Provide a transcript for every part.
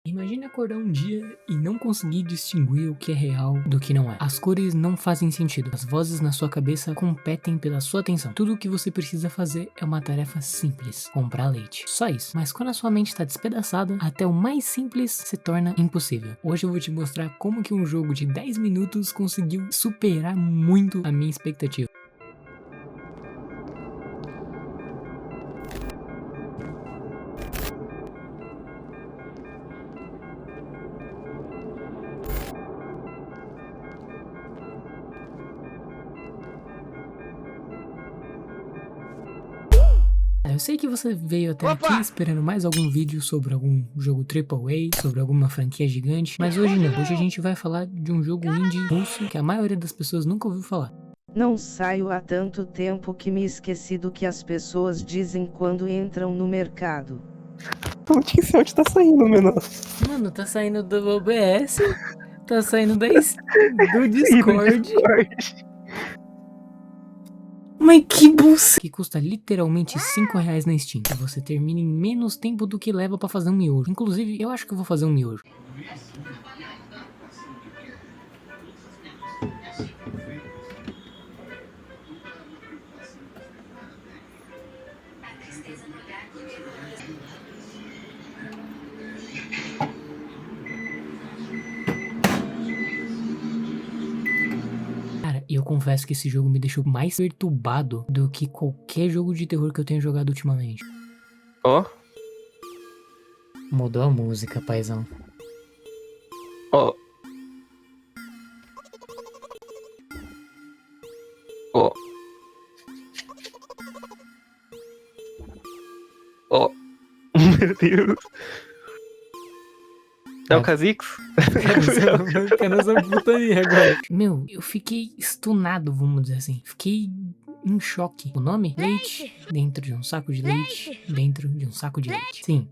Imagine acordar um dia e não conseguir distinguir o que é real do que não é. As cores não fazem sentido. As vozes na sua cabeça competem pela sua atenção. Tudo o que você precisa fazer é uma tarefa simples: comprar leite. Só isso. Mas quando a sua mente está despedaçada, até o mais simples se torna impossível. Hoje eu vou te mostrar como que um jogo de 10 minutos conseguiu superar muito a minha expectativa. Eu sei que você veio até aqui esperando mais algum vídeo sobre algum jogo AAA, sobre alguma franquia gigante, mas hoje não. Hoje a gente vai falar de um jogo indie russo que a maioria das pessoas nunca ouviu falar. Não saio há tanto tempo que me esqueci do que as pessoas dizem quando entram no mercado. Não tinha sei onde tá saindo, menor. Mano, tá saindo do OBS, tá saindo do Discord. Mas que buceta! Que custa literalmente R$5 na Steam. E você termina em menos tempo do que leva pra fazer um miojo. Inclusive, eu acho que eu vou fazer um miojo. Cara, eu confesso que esse jogo me deixou mais perturbado do que qualquer jogo de terror que eu tenha jogado ultimamente. Ó, Mudou a música, paizão. ó. Ó. Ó. Meu Deus. É o Kha'Zix? Cara, nessa putaria agora. Meu, eu fiquei stunado, vamos dizer assim. Fiquei em choque. O nome? Leite dentro de um saco de leite dentro de um saco de leite. Sim,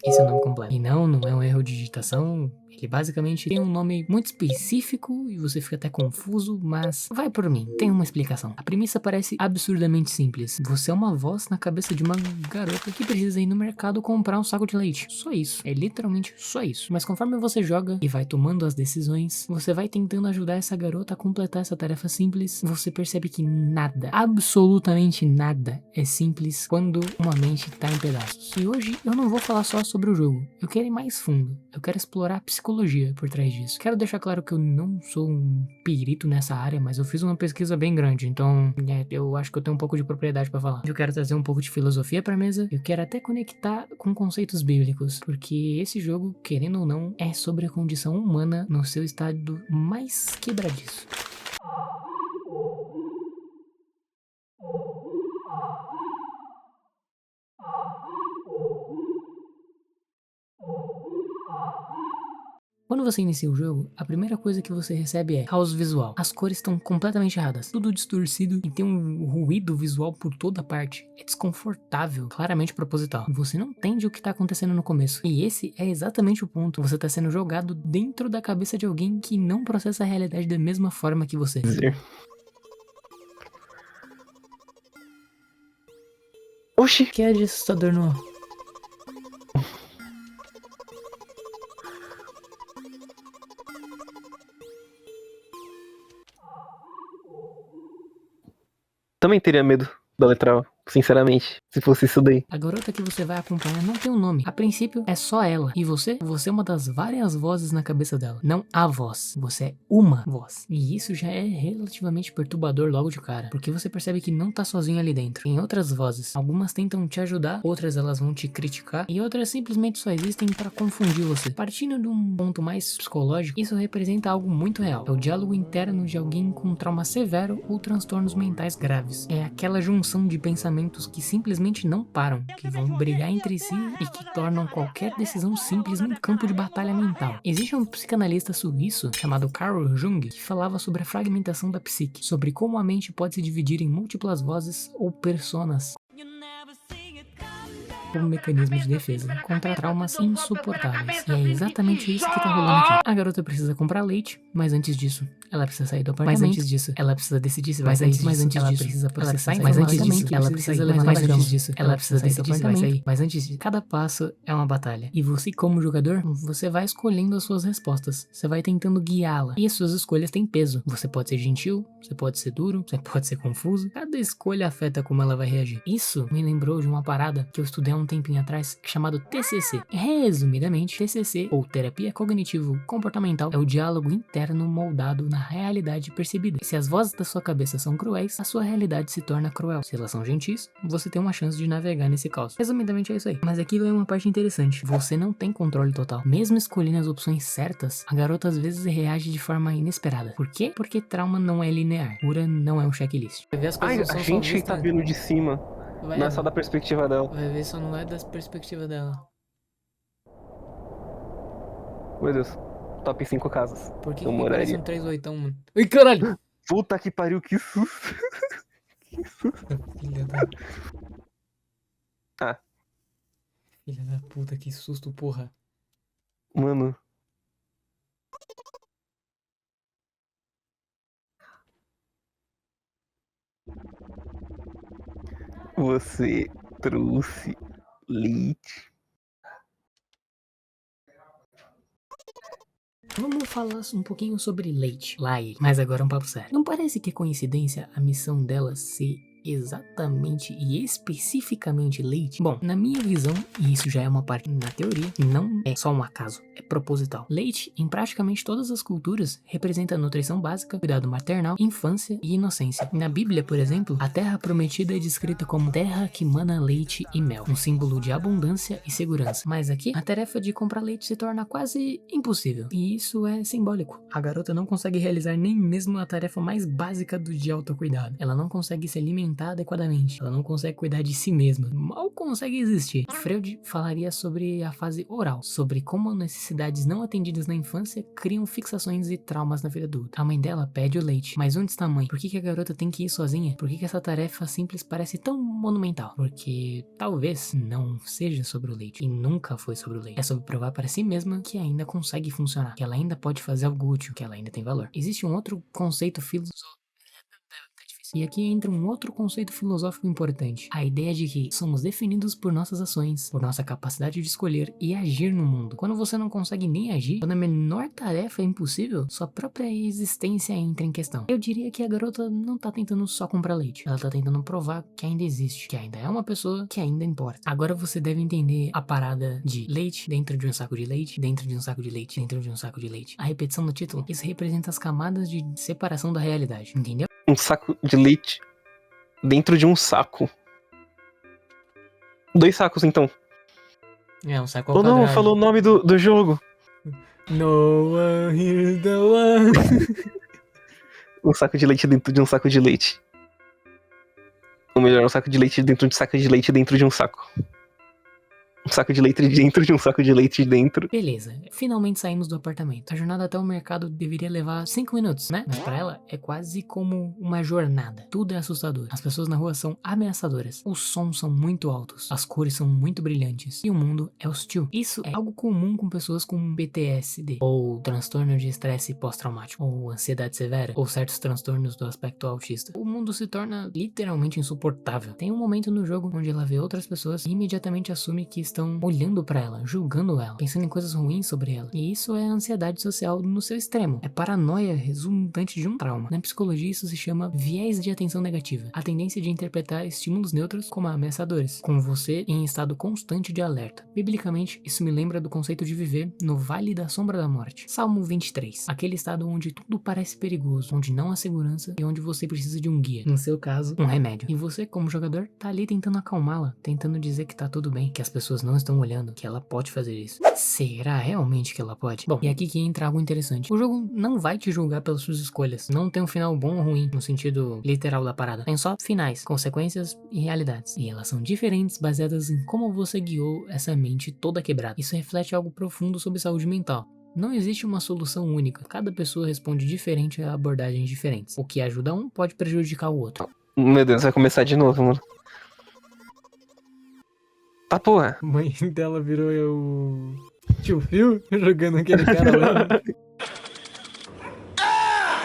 esse é o nome completo. E não é um erro de digitação. Ele basicamente tem um nome muito específico e você fica até confuso, mas vai por mim, tem uma explicação. A premissa parece absurdamente simples. Você é uma voz na cabeça de uma garota que precisa ir no mercado comprar um saco de leite. Só isso. É literalmente só isso. Mas conforme você joga e vai tomando as decisões, você vai tentando ajudar essa garota a completar essa tarefa simples. Você percebe que nada, absolutamente nada é simples quando uma mente tá em pedaços. E hoje eu não vou falar só sobre o jogo. Eu quero ir mais fundo. Eu quero explorar a psicologia por trás disso. Quero deixar claro que eu não sou um perito nessa área, mas eu fiz uma pesquisa bem grande, então eu acho que eu tenho um pouco de propriedade pra falar. Eu quero trazer um pouco de filosofia pra mesa, eu quero até conectar com conceitos bíblicos, porque esse jogo, querendo ou não, é sobre a condição humana no seu estado mais quebradiço. Quando você inicia o jogo, a primeira coisa que você recebe é caos visual. As cores estão completamente erradas, tudo distorcido e tem um ruído visual por toda parte. É desconfortável, claramente proposital. Você não entende o que tá acontecendo no começo. E esse é exatamente o ponto. Você tá sendo jogado dentro da cabeça de alguém que não processa a realidade da mesma forma que você. Oxi. O que é de assustador no... Também teria medo da letra O, sinceramente, se fosse isso daí. A garota que você vai acompanhar não tem um nome. A princípio, é só ela. E você? Você é uma das várias vozes na cabeça dela. Não a voz. Você é uma voz. E isso já é relativamente perturbador logo de cara. Porque você percebe que não tá sozinho ali dentro. Tem outras vozes. Algumas tentam te ajudar, outras elas vão te criticar. E outras simplesmente só existem pra confundir você. Partindo de um ponto mais psicológico, isso representa algo muito real. É o diálogo interno de alguém com trauma severo ou transtornos mentais graves. É aquela junção de pensamentos que simplesmente não param, que vão brigar entre si e que tornam qualquer decisão simples num campo de batalha mental. Existe um psicanalista suíço chamado Carl Jung que falava sobre a fragmentação da psique, sobre como a mente pode se dividir em múltiplas vozes ou personas. como mecanismo de defesa contra traumas insuportáveis. E é exatamente isso que tá rolando aqui. A garota precisa comprar leite, mas antes disso, ela precisa sair do apartamento. Mas antes disso, ela precisa decidir se vai sair. Mas antes disso, ela precisa processar. Mas antes disso, ela precisa levar. Mas antes disso, ela precisa decidir se vai sair. Mas antes disso, cada passo é uma batalha. E você, como jogador, você vai escolhendo as suas respostas. Você vai tentando guiá-la. E as suas escolhas têm peso. Você pode ser gentil, você pode ser duro, você pode ser confuso. Cada escolha afeta como ela vai reagir. Isso me lembrou de uma parada que eu estudei há um tempinho atrás, chamado TCC. Resumidamente, TCC, ou Terapia Cognitivo-Comportamental, é o diálogo interno moldado na realidade percebida. Se as vozes da sua cabeça são cruéis, a sua realidade se torna cruel. Se elas são gentis, você tem uma chance de navegar nesse caos. Resumidamente é isso aí. Mas aqui vem uma parte interessante. Você não tem controle total. Mesmo escolhendo as opções certas, a garota às vezes reage de forma inesperada. Por quê? Porque trauma não é linear. Cura não é um checklist. Vai ver as coisas Ai, não a são só gente vistas. tá vindo de cima. Não é só da perspectiva dela. Vai ver, só não é da perspectiva dela. Meu Deus. Top 5 casas. Por que Eu que parece moraria. um 3/8, mano? Ai, caralho! Puta que pariu, que susto. Que susto. Filha da... Ah, Filha da puta, que susto, porra. mano. Você trouxe leite. Vamos falar um pouquinho sobre Leite, Lai, mas agora um papo sério. Não parece que é coincidência a missão dela ser exatamente e especificamente Leite? Bom, na minha visão, e isso já é uma parte na teoria, não é só um acaso, é proposital. Leite, em praticamente todas as culturas, representa nutrição básica, cuidado maternal, infância e inocência. Na Bíblia, por exemplo, a terra prometida é descrita como terra que mana leite e mel, um símbolo de abundância e segurança. Mas aqui, a tarefa de comprar leite se torna quase impossível, e isso é simbólico. A garota não consegue realizar nem mesmo a tarefa mais básica do de autocuidado. Ela não consegue se alimentar adequadamente, ela não consegue cuidar de si mesma, mal consegue existir. Freud falaria sobre a fase oral, sobre como necessidades não atendidas na infância criam fixações e traumas na vida adulta. A mãe dela pede o leite, mas onde está a mãe? Por que a garota tem que ir sozinha? Por que essa tarefa simples parece tão monumental? Porque talvez não seja sobre o leite, e nunca foi sobre o leite. É sobre provar para si mesma que ainda consegue funcionar, que ela ainda pode fazer algo útil, que ela ainda tem valor. Existe um outro conceito filosófico. E aqui entra um outro conceito filosófico importante. A ideia de que somos definidos por nossas ações, por nossa capacidade de escolher e agir no mundo. Quando você não consegue nem agir, quando a menor tarefa é impossível, sua própria existência entra em questão. Eu diria que a garota não tá tentando só comprar leite. Ela tá tentando provar que ainda existe, que ainda é uma pessoa, que ainda importa. Agora você deve entender a parada de leite dentro de um saco de leite, dentro de um saco de leite, dentro de um saco de leite. A repetição do título, isso representa as camadas de separação da realidade, entendeu? Um saco de leite dentro de um saco. 2 sacos, então. É, um saco ao Ou não, quadrado. falou o nome do jogo. No one here's the one. Um saco de leite dentro de um saco de leite. Ou melhor, um saco de leite dentro de um saco de leite dentro de um saco. Um saco de leite dentro de um saco de leite dentro. Beleza, finalmente saímos do apartamento. A jornada até o mercado deveria levar 5 minutos, né? Mas pra ela é quase como uma jornada. Tudo é assustador. As pessoas na rua são ameaçadoras. Os sons são muito altos. As cores são muito brilhantes. E o mundo é hostil. Isso é algo comum com pessoas com PTSD, ou transtorno de estresse pós-traumático, ou ansiedade severa, ou certos transtornos do aspecto autista. O mundo se torna literalmente insuportável. Tem um momento no jogo onde ela vê outras pessoas e imediatamente assume que estão olhando pra ela, julgando ela, pensando em coisas ruins sobre ela. E isso é ansiedade social no seu extremo. É paranoia resultante de um trauma. Na psicologia isso se chama viés de atenção negativa. A tendência de interpretar estímulos neutros como ameaçadores, com você em estado constante de alerta. Biblicamente, isso me lembra do conceito de viver no vale da sombra da morte. Salmo 23. Aquele estado onde tudo parece perigoso, onde não há segurança e onde você precisa de um guia. No seu caso, um remédio. E você, como jogador, tá ali tentando acalmá-la, tentando dizer que tá tudo bem, que as pessoas não estão olhando, que ela pode fazer isso. Será realmente que ela pode? Bom, e aqui que entra algo interessante. O jogo não vai te julgar pelas suas escolhas. Não tem um final bom ou ruim, no sentido literal da parada. Tem só finais, consequências e realidades. E elas são diferentes, baseadas em como você guiou essa mente toda quebrada. Isso reflete algo profundo sobre saúde mental. Não existe uma solução única. Cada pessoa responde diferente a abordagens diferentes. O que ajuda um pode prejudicar o outro. Meu Deus, vai começar de novo, mano. Tá, porra. A mãe dela virou o tio Phil jogando aquele cara lá.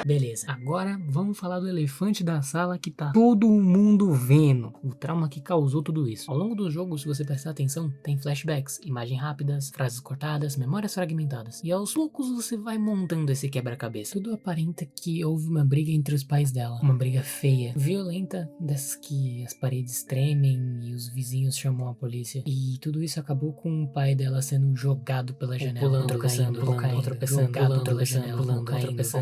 Beleza, agora vamos falar do elefante da sala que tá todo mundo vendo. O trauma que causou tudo isso. Ao longo do jogo, se você prestar atenção, tem flashbacks, imagens rápidas, frases cortadas, memórias fragmentadas. E aos poucos você vai montando esse quebra-cabeça. Tudo aparenta que houve uma briga entre os pais dela. Uma briga feia, violenta, dessas que as paredes tremem e os vizinhos chamam a polícia. E tudo isso acabou com o pai dela sendo jogado pela janela. Pulando, tropeçando, jogado pela janela,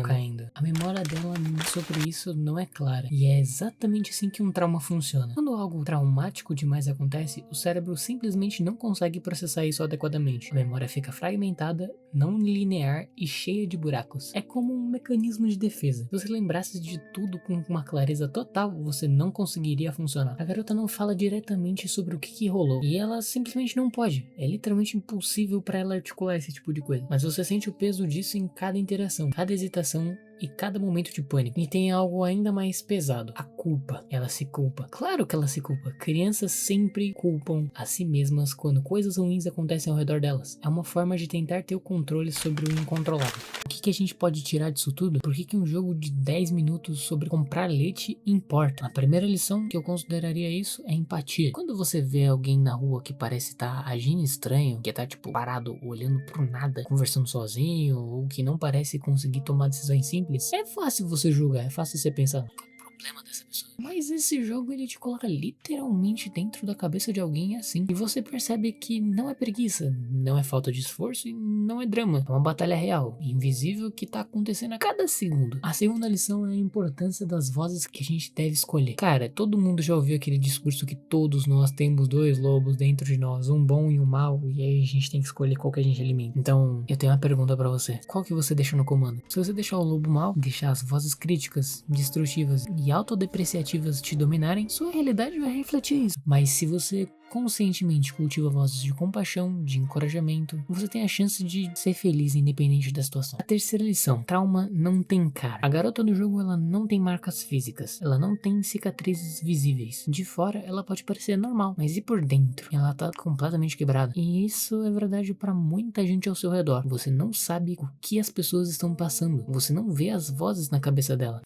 caindo. A memória dela sobre isso não é clara, e é exatamente assim que um trauma funciona. Quando algo traumático demais acontece, o cérebro simplesmente não consegue processar isso adequadamente. A memória fica fragmentada, não linear e cheia de buracos. É como um mecanismo de defesa. Se você lembrasse de tudo com uma clareza total, você não conseguiria funcionar. A garota não fala diretamente sobre o que rolou, e ela simplesmente não pode. É literalmente impossível para ela articular esse tipo de coisa. Mas você sente o peso disso em cada interação, cada hesitação e cada momento de pânico. E tem algo ainda mais pesado: a culpa. Ela se culpa. Claro que ela se culpa. Crianças sempre culpam a si mesmas quando coisas ruins acontecem ao redor delas. É uma forma de tentar ter o controle sobre o incontrolável. O que a gente pode tirar disso tudo? Por que um jogo de 10 minutos sobre comprar leite importa? A primeira lição que eu consideraria isso é empatia. Quando você vê alguém na rua que parece estar agindo estranho, que tá tipo parado, olhando pro nada, conversando sozinho, ou que não parece conseguir tomar decisões simples, é fácil você julgar, é fácil você pensar: qual é o problema dessa pessoa? Mas esse jogo ele te coloca literalmente dentro da cabeça de alguém assim, e você percebe que não é preguiça, não é falta de esforço e não é drama. É uma batalha real, invisível, que tá acontecendo a cada segundo. A segunda lição é a importância das vozes que a gente deve escolher. Cara, todo mundo já ouviu aquele discurso que todos nós temos dois lobos dentro de nós, um bom e um mau, e aí a gente tem que escolher qual que a gente alimenta. Então, eu tenho uma pergunta pra você: qual que você deixa no comando? Se você deixar o lobo mau, deixar as vozes críticas, destrutivas e autodepreciativas te dominarem, sua realidade vai refletir isso. Mas se você conscientemente cultiva vozes de compaixão, de encorajamento, você tem a chance de ser feliz independente da situação. A terceira lição: trauma não tem cara. A garota do jogo, ela não tem marcas físicas, ela não tem cicatrizes visíveis. De fora ela pode parecer normal, mas e por dentro? Ela tá completamente quebrada. E isso é verdade pra muita gente ao seu redor. Você não sabe o que as pessoas estão passando, você não vê as vozes na cabeça dela.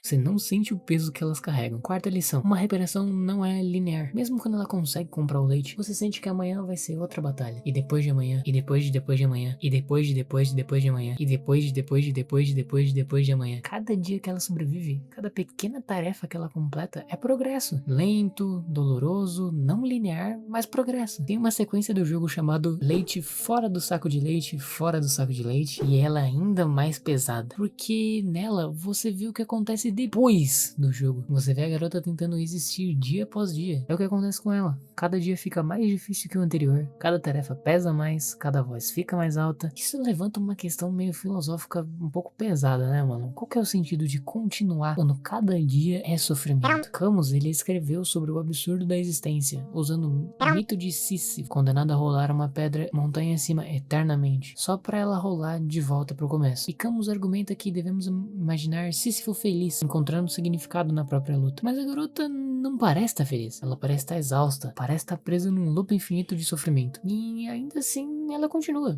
Você não sente o peso que elas carregam. Quarta lição: uma recuperação não é linear. Mesmo quando ela consegue comprar o leite, você sente que amanhã vai ser outra batalha. E depois de amanhã, e depois de amanhã, e depois de amanhã, e depois de amanhã. Cada dia que ela sobrevive, cada pequena tarefa que ela completa é progresso. Lento, doloroso, não linear, mas progresso. Tem uma sequência do jogo chamado Leite Fora do Saco de Leite, Fora do Saco de Leite, e ela é ainda mais pesada, porque nela você vê o que acontece depois do jogo. Você vê a garota tentando existir dia após dia. É o que acontece com ela. Cada dia fica mais difícil que o anterior, cada tarefa pesa mais, cada voz fica mais alta. Isso levanta uma questão meio filosófica um pouco pesada, né, mano? Qual que é o sentido de continuar quando cada dia é sofrimento? Camus, ele escreveu sobre o absurdo da existência, usando o mito de Sísifo, condenado a rolar uma pedra montanha acima eternamente, só pra ela rolar de volta pro começo. E Camus argumenta que devemos imaginar Sísifo feliz, encontrando significado na própria luta. Mas a garota não parece estar feliz. Ela parece estar exausta, parece estar presa num loop infinito de sofrimento. E ainda assim ela continua.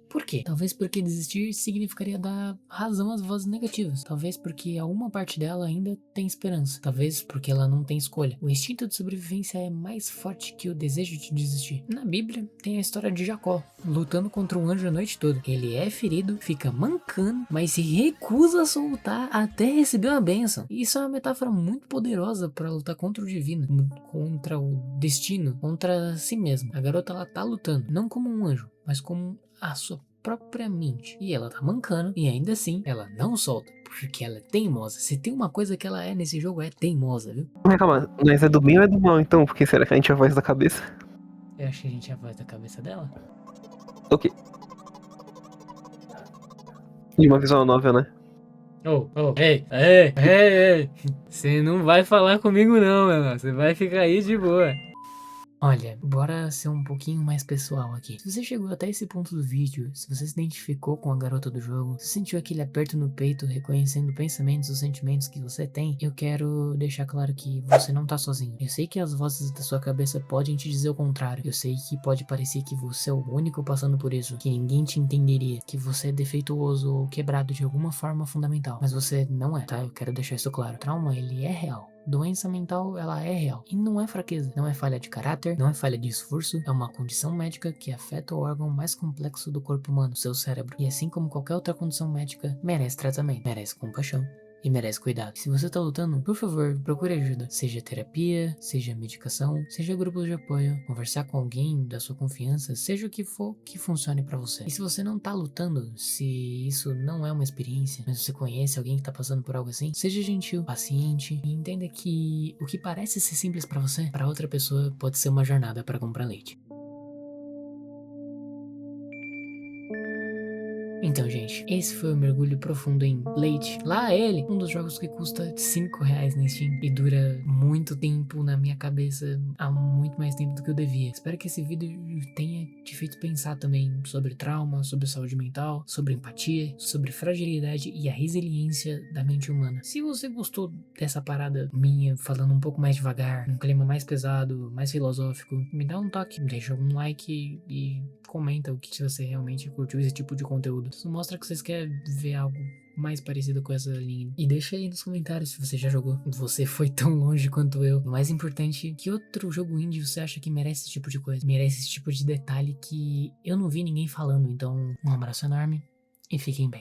Por quê? Talvez porque desistir significaria dar razão às vozes negativas. Talvez porque alguma parte dela ainda tem esperança. Talvez porque ela não tem escolha. O instinto de sobrevivência é mais forte que o desejo de desistir. Na Bíblia, tem a história de Jacó, lutando contra um anjo a noite toda. Ele é ferido, fica mancando, mas se recusa a soltar até receber uma bênção. E isso é uma metáfora muito poderosa para lutar contra o divino, contra o destino, contra si mesma. A garota, ela tá lutando, não como um anjo, mas como a sua própria mente. E ela tá mancando, e ainda assim ela não solta, porque ela é teimosa. Se tem uma coisa que ela é nesse jogo, é teimosa, viu? Mas calma, mas é do bem ou é do mal então? Porque será que a gente é a voz da cabeça? Eu acho que a gente é a voz da cabeça dela. Ok. De uma visual novel, né? Ei. Você não vai falar comigo não, meu irmão. Você vai ficar aí de boa. Olha, bora ser um pouquinho mais pessoal aqui. Se você chegou até esse ponto do vídeo, se você se identificou com a garota do jogo, se sentiu aquele aperto no peito reconhecendo pensamentos ou sentimentos que você tem, eu quero deixar claro que você não tá sozinho. Eu sei que as vozes da sua cabeça podem te dizer o contrário. Eu sei que pode parecer que você é o único passando por isso, que ninguém te entenderia, que você é defeituoso ou quebrado de alguma forma fundamental. Mas você não é, tá? Eu quero deixar isso claro. O trauma, ele é real. Doença mental, ela é real. E não é fraqueza, não é falha de caráter, não é falha de esforço, é uma condição médica que afeta o órgão mais complexo do corpo humano, seu cérebro. E assim como qualquer outra condição médica, merece tratamento, merece compaixão. E merece cuidado. Se você tá lutando, por favor, procure ajuda. Seja terapia, seja medicação, seja grupos de apoio, conversar com alguém da sua confiança, seja o que for que funcione pra você. E se você não tá lutando, se isso não é uma experiência, mas você conhece alguém que tá passando por algo assim, seja gentil, paciente e entenda que o que parece ser simples pra você, pra outra pessoa pode ser uma jornada pra comprar leite. Então, gente, esse foi o mergulho profundo em Leite. Lá ele, um dos jogos que custa R$5 na Steam e dura muito tempo na minha cabeça, há muito mais tempo do que eu devia. Espero que esse vídeo tenha te feito pensar também sobre trauma, sobre saúde mental, sobre empatia, sobre fragilidade e a resiliência da mente humana. Se você gostou dessa parada minha, falando um pouco mais devagar, um clima mais pesado, mais filosófico, me dá um toque, deixa um like e comenta o que você realmente curtiu esse tipo de conteúdo. Isso mostra que vocês querem ver algo mais parecido com essa linha. E deixa aí nos comentários se você já jogou. Você foi tão longe quanto eu. O mais importante, que outro jogo indie você acha que merece esse tipo de coisa? Merece esse tipo de detalhe que eu não vi ninguém falando. Então, um abraço enorme e fiquem bem.